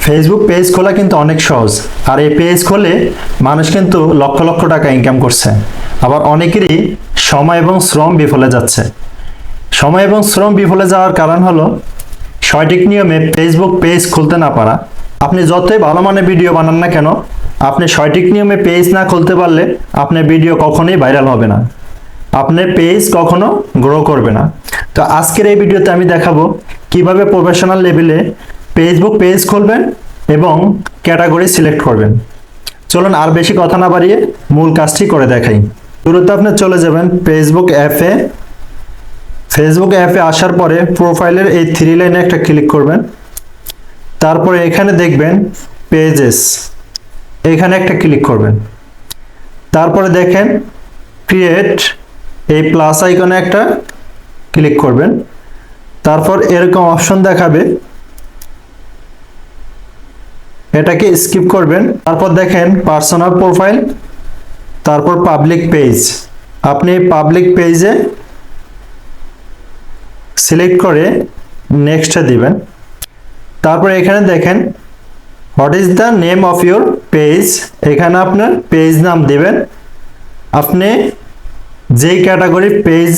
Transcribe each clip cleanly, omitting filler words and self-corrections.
Facebook page খোলা কিন্তু অনেক সহজ। আর এই পেজ খুলে মানুষ কিন্তু লক্ষ লক্ষ টাকা ইনকাম করছে। আবার অনেকেরই সময় এবং শ্রম বিফলে যাচ্ছে। সময় এবং শ্রম বিফলে যাওয়ার কারণ হলো সঠিক নিয়মে ফেসবুক পেজ খুলতে না পারা। আপনি যতই ভালো মানের ভিডিও বানান না কেন, আপনি সঠিক নিয়মে পেজ না খুলতে পারলে আপনার ভিডিও কখনোই ভাইরাল হবে না, আপনার পেজ কখনো গ্রো করবে না। তো আজকের এই ভিডিওতে আমি দেখাবো কিভাবে প্রফেশনাল লেভেলে ফেসবুক পেজ খুলবেন এবং ক্যাটাগরি সিলেক্ট করবেন। চলুন আর বেশি কথা না বাড়িয়ে মূল কাজটি করে দেখাই। শুরুতে আপনি চলে যাবেন ফেসবুক অ্যাপে। ফেসবুক অ্যাপে আসার পরে প্রোফাইলের এই থ্রি লাইনে একটা ক্লিক করবেন। তারপরে এখানে দেখবেন পেজেস, এখানে একটা ক্লিক করবেন। তারপরে দেখেন ক্রিয়েট, এই প্লাস আইকনে একটা ক্লিক করবেন। তারপর এরকম অপশন দেখাবে, এটাকে স্কিপ করবেন। তারপর দেখেন পার্সোনাল প্রোফাইল, তারপর পাবলিক পেজ। আপনি পাবলিক পেজে সিলেক্ট করে নেক্সটে দিবেন। তারপর এখানে দেখেন what is the name of your page, এখানে আপনার পেজ নাম দিবেন। আপনি যেই ক্যাটাগরি পেজ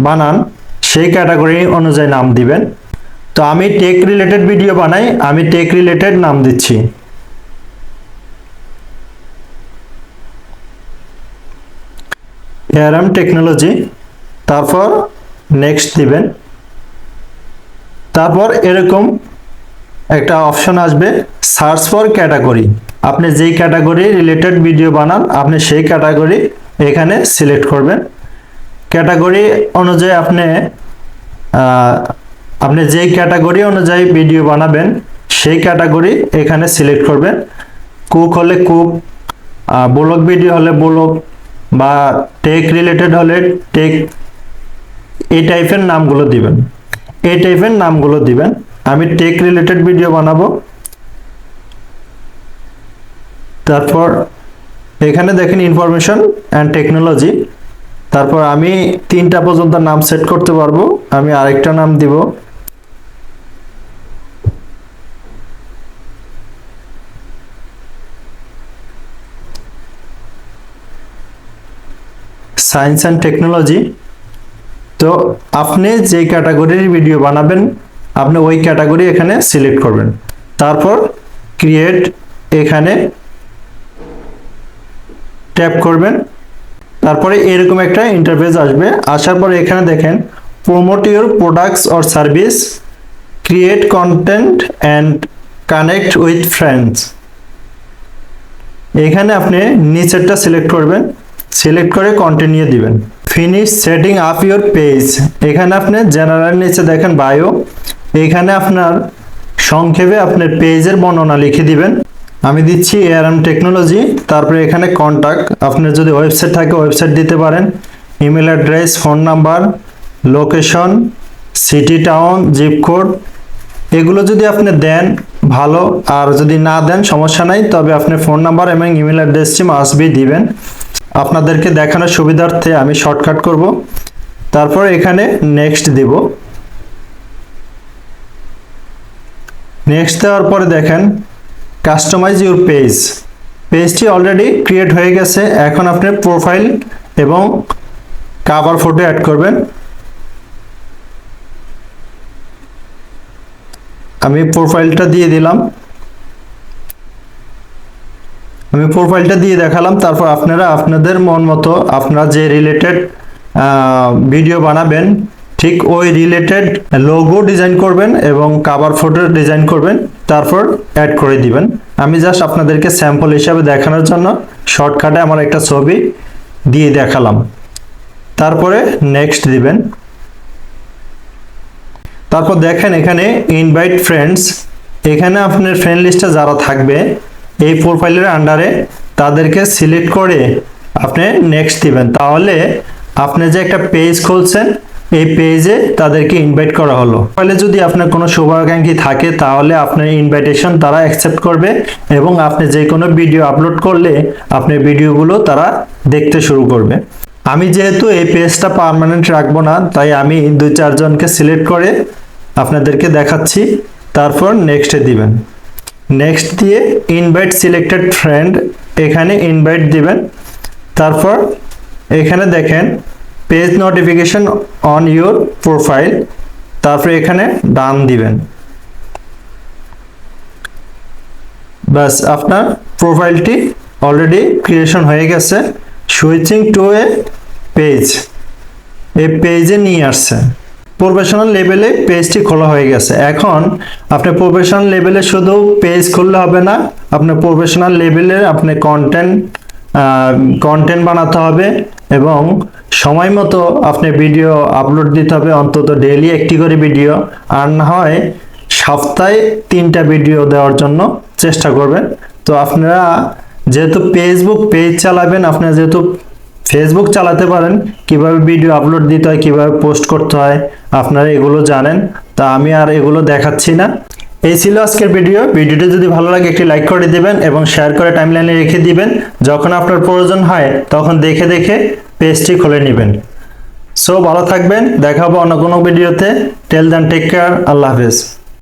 বানান সেই ক্যাটাগরি অনুযায়ী নাম দিবেন। তো আমি টেক রিলেটেড ভিডিও বানাই, আমি টেক রিলেটেড নাম দিচ্ছি। এআরএম টেকনোলজি, তারপর নেক্সট দিবেন। তারপর এরকম একটা অপশন আসবে সার্চ ফর ক্যাটাগরি। আপনি যেই ক্যাটাগরি রিলেটেড ভিডিও বানান আপনি সেই ক্যাটাগরি এখানে সিলেক্ট করবেন। ক্যাটাগরি অনুযায়ী আপনি যেই ক্যাটাগরি অনুযায়ী ভিডিও বানাবেন সেই ক্যাটাগরি এখানে সিলেক্ট করবেন। কুক হলে কুক, ব্লগ ভিডিও হলে ব্লগ, বা টেক রিলেটেড হলে টেক, এই টাইপের নামগুলো দিবেন, এই টাইপের নামগুলো দিবেন। আমি টেক রিলেটেড ভিডিও বানাবো। তারপর এখানে দেখেন ইনফরমেশন অ্যান্ড টেকনোলজি। তারপর আমি 3টা পর্যন্ত নাম সেট করতে পারবো। আমি আরেকটা নাম দিব, সায়েন্স অ্যান্ড টেকনোলজি। তো আপনি যে ক্যাটাগরির ভিডিও বানাবেন আপনি ওই ক্যাটাগরি এখানে সিলেক্ট করবেন। তারপর ক্রিয়েট, এখানে ট্যাপ করবেন। তারপরে এরকম একটা ইন্টারফেস আসবে। আসার পরে এখানে দেখেন promote your products or service, create content and connect with friends. এখানে আপনি নিচেরটা সিলেক্ট করবেন, সিলেক্ট করে কন্টিনিউ দিবেন। Finish setting up your page, এখানে আপনি জেনারেল নিচে দেখেন বায়ো, এখানে আপনার সংক্ষেপে আপনার পেজের বর্ণনা লিখে দিবেন। আমি দিচ্ছি এআরএম টেকনোলজি। তারপরে এখানে কন্টাক্ট, আপনার যদি ওয়েবসাইট থাকে ওয়েবসাইট দিতে পারেন, email address, phone number, location, city, town, zip code, এগুলো যদি আপনি দেন ভালো, আর যদি না দেন সমস্যা নাই, তবে আপনি ফোন নাম্বার এবং ইমেল অ্যাড্রেসটি মাস্টবি দিবেন। আপনাদেরকে দেখানোর সুবিধার্থে আমি শর্টকাট করব। তারপর এখানে নেক্সট দিব। নেক্সট দেওয়ার পরে দেখেন কাস্টমাইজ ইউর পেজ, পেজটি অলরেডি ক্রিয়েট হয়ে গেছে। এখন আপনি প্রোফাইল এবং কভার ফটো অ্যাড করবেন। আমি প্রোফাইলটা দিয়ে দিলাম, আমি প্রোফাইলটা দিয়ে দেখালাম। তারপর আপনারা আপনাদের মন মতো আপনারা যে রিলেটেড ভিডিও বানাবেন ঠিক ওই রিলেটেড লোগো ডিজাইন করবেন এবং কভার ফটো ডিজাইন করবেন, তারপর অ্যাড করে দিবেন। আমি জাস্ট আপনাদেরকে স্যাম্পল হিসাবে দেখানোর জন্য শর্টকাটে আমার একটা ছবি দিয়ে দেখালাম। তারপরে নেক্সট দিবেন। তারপর দেখেন এখানে ইনভাইট ফ্রেন্ডস, এখানে আপনার ফ্রেন্ড লিস্টে যারা থাকবে এই প্রোফাইলের আন্ডারে তাদেরকে সিলেক্ট করে আপনি নেক্সট দিবেন। তাহলে আপনি যে একটা পেজ খুলছেন এই পেজে তাদেরকে ইনভাইট করা হলো। তাহলে যদি আপনার কোনো শুভাকাঙ্ক্ষী থাকে তাহলে আপনার ইনভাইটেশন তারা অ্যাকসেপ্ট করবে এবং আপনি যে কোনো ভিডিও আপলোড করলে আপনার ভিডিওগুলো তারা দেখতে শুরু করবে। আমি যেহেতু এই পেজটা পার্মানেন্ট রাখবো না, তাই আমি 2-4 জনকে সিলেক্ট করে আপনাদেরকে দেখাচ্ছি। তারপর নেক্সটে দিবেন। নেক্সট দিয়ে ইনভাইট সিলেক্টেড ফ্রেন্ড, এখানে ইনভাইট দিবেন। তারপর এখানে দেখেন page notification on your profile, তারপরে এখানে ডান দিবেন। বাস আপনার প্রোফাইলটি অলরেডি ক্রিয়েশন হয়ে গেছে। সুইচিং টু এ পেজ, এই পেজে নিয়ে আসছে। প্রফেশনাল লেভেলে পেজটি খোলা হয়ে গেছে। এখন আপনি প্রফেশনাল লেভেলে শুধু পেজ খুললে হবে না, আপনার প্রফেশনাল লেভেলে আপনি কন্টেন্ট বানাতে হবে এবং সময় মতো আপনি ভিডিও আপলোড দিতে হবে, অন্তত ডেইলি একটি করে ভিডিও, আর না হয় সপ্তাহে 3টা ভিডিও দেওয়ার জন্য চেষ্টা করবেন। তো আপনারা যেহেতু ফেসবুক পেজ চালাবেন, আপনারা যেহেতু ফেসবুক চালাতে পারেন, কিভাবে ভিডিও আপলোড দিতে হয়, কিভাবে পোস্ট করতে হয় আপনারা এগুলো জানেন। তা আমি আর এগুলো দেখাচ্ছি না। এই ছিল আজকের ভিডিও। ভিডিওটি যদি ভালো লাগে একটি লাইক করে দিবেন এবং শেয়ার করে টাইমলাইনে রেখে দিবেন। যখন আপনার প্রয়োজন হয় তখন দেখে দেখে পেজটি খুলে নেবেন। সো ভালো থাকবেন, দেখা হবে অন্য কোনো ভিডিওতে। টেল দেন টেক কেয়ার, আল্লাহ হাফেজ।